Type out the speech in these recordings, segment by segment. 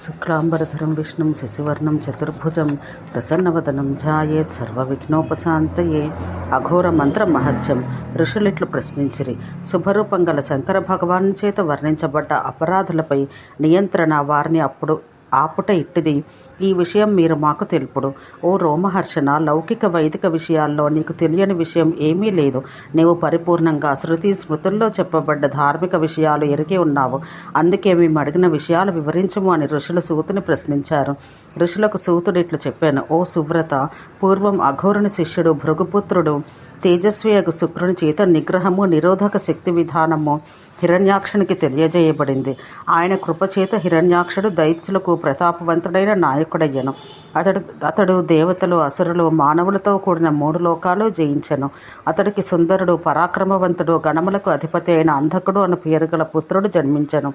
శుక్లాంబరధరం విష్ణుం శశివర్ణం చతుర్భుజం ప్రసన్నవదనం ధ్యాయేత్ సర్వవిఘ్నోపశాంతయే. అఘోర మంత్ర మహత్యం. ఋషులిట్లు ప్రశ్నించిరి. శుభరూపం గల శంకర భగవాను చేత వర్ణించబడ్డ అపరాధులపై నియంత్రణ వారిని ఆపుట ఇట్టిది. ఈ విషయం మీరు మాకు తెలుపుడు. ఓ రోమహర్షణ, లౌకిక వైదిక విషయాల్లో నీకు తెలియని విషయం ఏమీ లేదు. నీవు పరిపూర్ణంగా శృతి స్మృతుల్లో చెప్పబడ్డ ధార్మిక విషయాలు ఎరిగి ఉన్నావు. అందుకే మేము అడిగిన విషయాలు వివరించము అని ఋషులు సూతుని ప్రశ్నించారు. ఋషులకు సూతుడు ఇట్లు చెప్పాను. ఓ సువ్రత, పూర్వం అఘోరుని శిష్యుడు భృగుపుత్రుడు తేజస్వియగు శుక్రుని చేత నిగ్రహము నిరోధక శక్తి విధానము హిరణ్యాక్షునికి తెలియజేయబడింది. ఆయన కృపచేత హిరణ్యాక్షుడు దైత్యులకు ప్రతాపవంతుడైన నాయకుడయ్యను. అతడు దేవతలు, అసురులు, మానవులతో కూడిన 3 లోకాలు జయించెను. అతడికి సుందరుడు, పరాక్రమవంతుడు, గణములకు అధిపతి అయిన అంధకుడు అను పేరు గల పుత్రుడు జన్మించెను.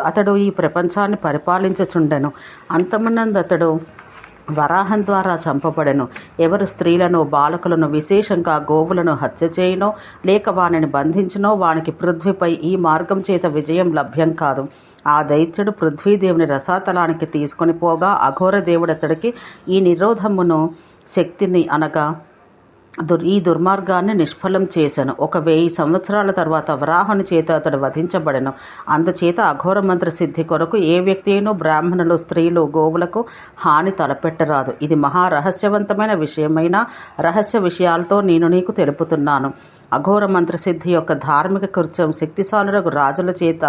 అతడు ఈ ప్రపంచాన్ని పరిపాలించుచుండెను. అంతమునందు అతడు వరాహం ద్వారా చంపబడెను. ఎవరు స్త్రీలను, బాలకులను, విశేషంగా గోవులను హత్య చేయునో లేక వానిని బంధించునో వానికి పృథ్వీపై ఈ మార్గం చేత విజయం లభ్యం కాదు. ఆ దైత్యుడు పృథ్వీదేవుని రసాతలానికి తీసుకొని పోగా అఘోర దేవుడు అతడికి ఈ నిరోధమును శక్తిని అనగా ఈ దుర్మార్గాన్ని నిష్ఫలం చేశాను. 1000 సంవత్సరాల తర్వాత వరాహుని చేత అతడు వధించబడెను. అందుచేత అఘోర మంత్ర సిద్ధి కొరకు ఏ వ్యక్తి అయినా బ్రాహ్మణులు, స్త్రీలు, గోవులకు హాని తలపెట్టరాదు. ఇది మహారహస్యవంతమైన విషయమైన రహస్య విషయాలతో నేను నీకు తెలుపుతున్నాను. అఘోర మంత్రసిద్ధి యొక్క ధార్మిక కృత్యం శక్తిశాలులకు రాజుల చేత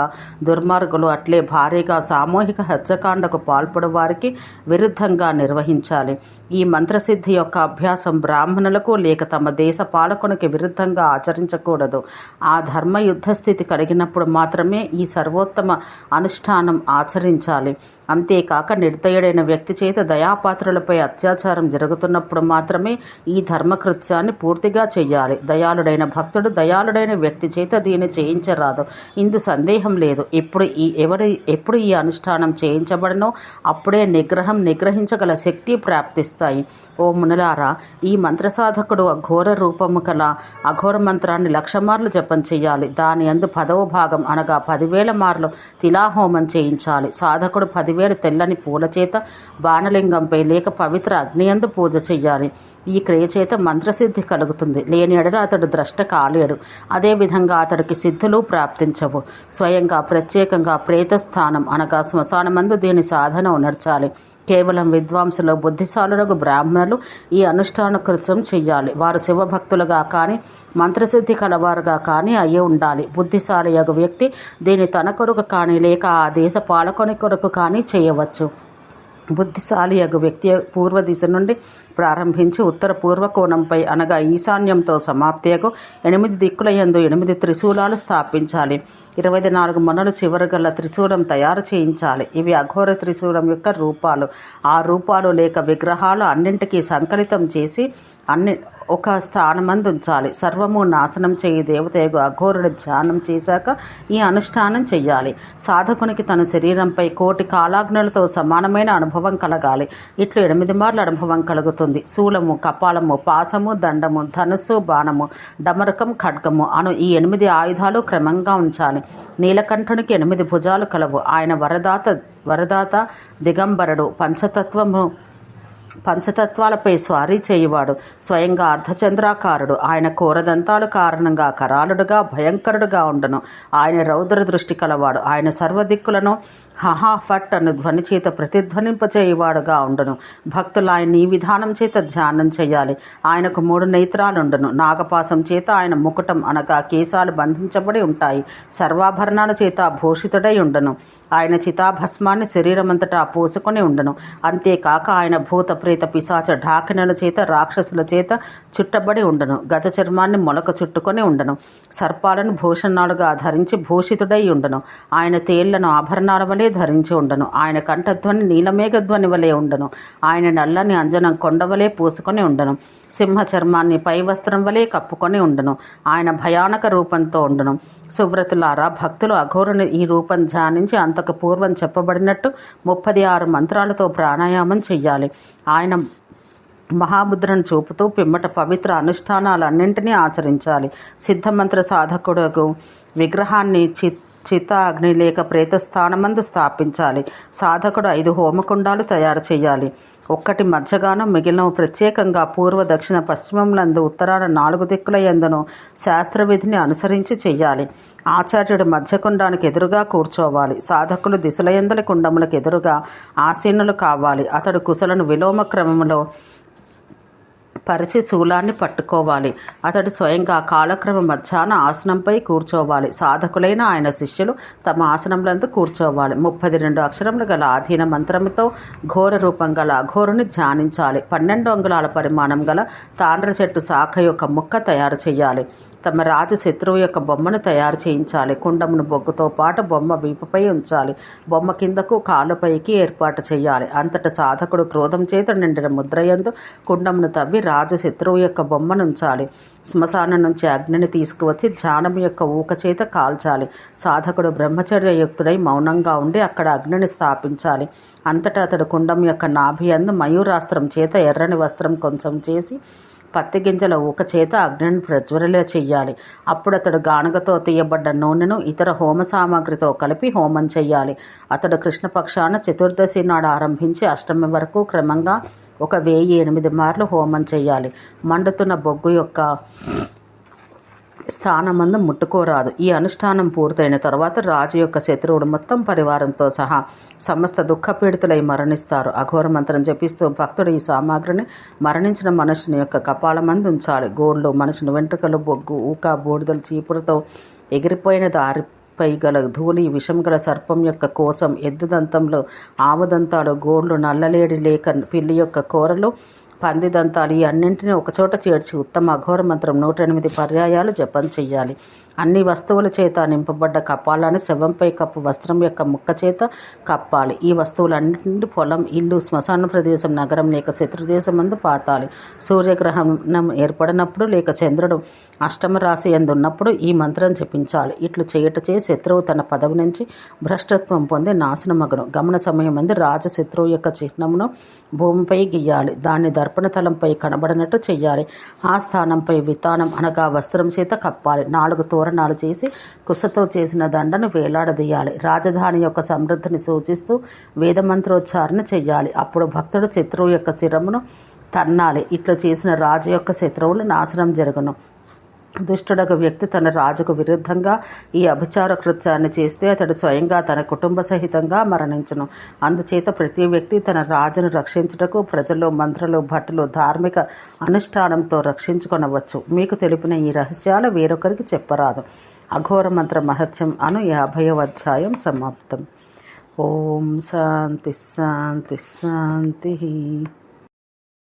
దుర్మార్గులు అట్లే భారీగా సామూహిక హత్యకాండకు పాల్పడు వారికి విరుద్ధంగా నిర్వహించాలి. ఈ మంత్రసిద్ధి యొక్క అభ్యాసం బ్రాహ్మణులకు లేక తమ దేశ పాలకునికి విరుద్ధంగా ఆచరించకూడదు. ఆ ధర్మ యుద్ధస్థితి కలిగినప్పుడు మాత్రమే ఈ సర్వోత్తమ అనుష్ఠానం ఆచరించాలి. అంతేకాక నిర్దయుడైన వ్యక్తి చేత దయాపాత్రులపై అత్యాచారం జరుగుతున్నప్పుడు మాత్రమే ఈ ధర్మకృత్యాన్ని పూర్తిగా చెయ్యాలి. దయాళుడైన భక్తుడు దయాళుడైన వ్యక్తి చేత దీన్ని చేయించరాదు. ఇందు సందేహం లేదు. ఎప్పుడు ఈ అనుష్ఠానం చేయించబడనో అప్పుడే నిగ్రహించగల శక్తి ప్రాప్తిస్తాయి. ఓ మునులారా, ఈ మంత్రసాధకుడు ఘోర రూపము కల అఘోర మంత్రాన్ని 1,00,000 మార్లు జపం చేయాలి. దాని అందు 10వ భాగం అనగా 10,000 మార్లు తిలాహోమం చేయించాలి. సాధకుడు 10,000 తెల్లని పూల చేత బాణలింగంపై లేక పవిత్ర అగ్నియందు పూజ చెయ్యాలి. ఈ క్రియ చేత మంత్రసిద్ధి కలుగుతుంది. లేని ఎడల అతడు ద్రష్ట కాలేడు. అదేవిధంగా అతడికి సిద్ధులు ప్రాప్తించవు. స్వయంగా ప్రత్యేకంగా ప్రేతస్థానం అనగా శ్మశానమందు దీని సాధన ఉనర్చాలి. కేవలం విద్వాంసులు, బుద్ధిశాలులకు బ్రాహ్మణులు ఈ అనుష్ఠాన కృత్యం చెయ్యాలి. వారు శివభక్తులుగా కానీ మంత్రసిద్ధి కలవారుగా కానీ అయ్యి ఉండాలి. బుద్ధిశాలి యగు వ్యక్తి దీన్ని తన కొరకు కానీ లేక ఆ దేశ పాలకుని కొరకు కానీ చేయవచ్చు. బుద్ధిశాలి యగు వ్యక్తి పూర్వ దిశ నుండి ప్రారంభించి ఉత్తర పూర్వ కోణంపై అనగా ఈశాన్యంతో సమాప్తియగు 8 దిక్కుల యందు 8 త్రిశూలాలు స్థాపించాలి. 24 మొనలు చివర గల త్రిశూలం తయారు చేయించాలి. ఇవి అఘోర త్రిశూలం యొక్క రూపాలు. ఆ రూపాలు లేక విగ్రహాలు అన్నింటికీ సంకలితం చేసి ఒక స్థానమందు ఉంచాలి. సర్వము నాశనం చేయి దేవతయగు అఘోరుడు ధ్యానం చేశాక ఈ అనుష్ఠానం చెయ్యాలి. సాధకునికి తన శరీరంపై 1,000,000 కాలాగ్నులతో సమానమైన అనుభవం కలగాలి. ఇట్లు 8 మార్లు అనుభవం కలుగుతుంది. శూలము, కపాలము, పాశము, దండము, ధనుస్సు, బాణము, డమరకం, ఖడ్గము అను ఈ 8 ఆయుధాలు క్రమంగా ఉంచాలి. నీలకంఠునికి 8 భుజాలు కలవు. ఆయన వరదాత దిగంబరుడు, పంచతత్వాలపై స్వారీ చేయువాడు, స్వయంగా అర్ధచంద్రాకారుడు. ఆయన కోరదంతాలు కారణంగా కరాలుడుగా భయంకరుడుగా ఉండును. ఆయన రౌద్ర దృష్టి కలవాడు. ఆయన సర్వదిక్కులను హహా ఫట్ అను ధ్వని చేత ప్రతిధ్వనింపచేయువాడుగా ఉండును. భక్తులు ఆయన ఈ విధానం చేత ధ్యానం చేయాలి. ఆయనకు 3 నేత్రాలుండును. నాగపాసం చేత ఆయన ముకుటం అనగా కేశాలు బంధించబడి ఉంటాయి. సర్వాభరణాల చేత భూషితుడై ఉండును. ఆయన చితాభస్మాన్ని శరీరమంతటా పూసుకొని ఉండును. అంతేకాక ఆయన భూత ప్రేత పిశాచ ఢాకినుల చేత రాక్షసుల చేత చుట్టబడి ఉండును. గజ చర్మాన్ని మొలక చుట్టుకొని ఉండును. సర్పాలను భూషణాలుగా ధరించి భూషితుడై ఉండును. ఆయన తేళ్లను ఆభరణాల వలె ధరించి ఉండును. ఆయన కంఠధ్వని నీలమేఘధ్వని వలె ఉండును. ఆయన నల్లని అంజనం కొండ వలె పూసుకొని ఉండును. సింహ చర్మాన్ని పై వస్త్రం వలె కప్పుకొని ఉండును. ఆయన భయానక రూపంతో ఉండును. సువ్రతులారా, భక్తులు అఘోరుని ఈ రూపం ధ్యానించి అంతకు పూర్వం చెప్పబడినట్టు 36 మంత్రాలతో ప్రాణాయామం చెయ్యాలి. ఆయన మహాముద్రను చూపుతూ పిమ్మట పవిత్ర అనుష్ఠానాలన్నింటినీ ఆచరించాలి. సిద్ధమంత్ర సాధకుడు విగ్రహాన్ని చిత అగ్ని లేక ప్రేతస్థానమందు స్థాపించాలి. సాధకుడు 5 హోమకుండాలు తయారు చేయాలి. ఒక్కటి మధ్యగాను మిగిలినవి ప్రత్యేకంగా పూర్వ దక్షిణ పశ్చిమములందు ఉత్తరాన 4 దిక్కుల యందును శాస్త్రవిధిని అనుసరించి చెయ్యాలి. ఆచార్యుడు మధ్యకుండానికి ఎదురుగా కూర్చోవాలి. సాధకులు దిశలయందలి కుండములకు ఎదురుగా ఆసీనులు కావాలి. అతడు కుశలను విలోమ క్రమంలో పరిచి శూలాన్ని పట్టుకోవాలి. అతడు స్వయంగా కాలక్రమ మధ్యాహ్న ఆసనంపై కూర్చోవాలి. సాధకులైన ఆయన శిష్యులు తమ ఆసనములందు కూర్చోవాలి. 32 అక్షరములు గల ఆధీన మంత్రముతో ఘోర రూపం గల అఘోరుని ధ్యానించాలి. 12 అంగుళాల పరిమాణం గల తాండ్ర చెట్టు శాఖ యొక్క ముక్క తయారు చేయాలి. తమ రాజు శత్రువు యొక్క బొమ్మను తయారు చేయించాలి. కుండమును బొగ్గుతో పాటు బొమ్మ వీపుపై ఉంచాలి. బొమ్మ కిందకు కాలుపైకి ఏర్పాటు చేయాలి. అంతట సాధకుడు క్రోధం చేత నిండిన ముద్రయందు కుండమును తవ్వి రాజు శత్రువు యొక్క బొమ్మను ఉంచాలి. శ్మశానం నుంచి అగ్నిని తీసుకువచ్చి ధ్యానం యొక్క ఊక చేత కాల్చాలి. సాధకుడు బ్రహ్మచర్యయుక్తుడై మౌనంగా ఉండి అక్కడ అగ్నిని స్థాపించాలి. అంతటా అతడు కుండం యొక్క నాభియందు మయూరాస్త్రం చేత ఎర్రని వస్త్రం కొంచెం చేసి పత్తి గింజల ఊక చేత అగ్నిని ప్రజ్వరల చెయ్యాలి. అప్పుడు అతడు గానుగతో తీయబడ్డ నూనెను ఇతర హోమ సామాగ్రితో కలిపి హోమం చెయ్యాలి. అతడు కృష్ణపక్షాన చతుర్దశి నాడు ఆరంభించి అష్టమి వరకు క్రమంగా 1008 మార్లు హోమం చెయ్యాలి. మండుతున్న బొగ్గు యొక్క స్థానమందు ముట్టుకోరాదు. ఈ అనుష్ఠానం పూర్తయిన తర్వాత రాజు యొక్క శత్రువుడు మొత్తం పరివారంతో సహా సమస్త దుఃఖపీడితులై మరణిస్తారు. అఘోర మంత్రం జపిస్తూ భక్తుడు ఈ సామాగ్రిని మరణించిన మనుషుని యొక్క కపాలమందు ఉంచాలి. గోళ్ళు, మనుషుని వెంట్రుకలు, బొగ్గు, ఊక, బూడిదలు, చీపురుతో ఎగిరిపోయిన దారిపై గల ధూళి, విషం గల సర్పం యొక్క కోసం, ఎద్దు దంతంలో ఆవు దంతాలు, గోళ్ళు, నల్లలేడి లేక పిల్లి యొక్క కూరలు, పంది దంతాలు, ఈ అన్నింటినీ ఒకచోట చేర్చి ఉత్తమ అఘోర మంత్రం 108 పర్యాయాలు జపం చెయ్యాలి. అన్ని వస్తువుల చేత నింపబడ్డ కపాలాన్ని శవంపై కప్పు వస్త్రం యొక్క ముక్క చేత కప్పాలి. ఈ వస్తువులన్నింటి పొలం, ఇల్లు, శ్మశాన ప్రదేశం, నగరం లేక శత్రుదేశమందు పాతాలి. సూర్యగ్రహణం ఏర్పడినప్పుడు లేక చంద్రుడు అష్టమ రాశి ఎందున్నప్పుడు ఈ మంత్రం జపించాలి. ఇట్లు చేయుటచే శత్రువు తన పదవి నుంచి భ్రష్టత్వం పొంది నాశనమగును. గమన సమయమందు రాజ శత్రువు యొక్క చిహ్నమును భూమిపై గీయాలి. దాన్ని దర్పణ తలంపై కనబడినట్టు చెయ్యాలి. ఆ స్థానంపై వితానం అనగా వస్త్రం చేత కప్పాలి. 4 తోరణాలు చేసి కుశతో చేసిన దండను వేలాడదీయాలి. రాజధాని యొక్క సమృద్ధిని సూచిస్తూ వేదమంత్రోచ్చారణ చెయ్యాలి. అప్పుడు భక్తుడు శత్రువు యొక్క శిరమును తన్నాలి. ఇట్లా చేసిన రాజు యొక్క శత్రువులు నాశనం జరుగును. దుష్టుడొక వ్యక్తి తన రాజుకు విరుద్ధంగా ఈ అభిచార కృత్యాన్ని చేస్తే అతడు స్వయంగా తన కుటుంబ సహితంగా మరణించును. అందుచేత ప్రతి వ్యక్తి తన రాజును రక్షించుటకు ప్రజలు, మంత్రులు, భటులు ధార్మిక అనుష్ఠానంతో రక్షించుకొనవచ్చు. మీకు తెలిపిన ఈ రహస్యాలు వేరొకరికి చెప్పరాదు. అఘోర మంత్ర మహత్యం అను 50వ అధ్యాయం సమాప్తం. ఓం శాంతి శాంతి శాంతి.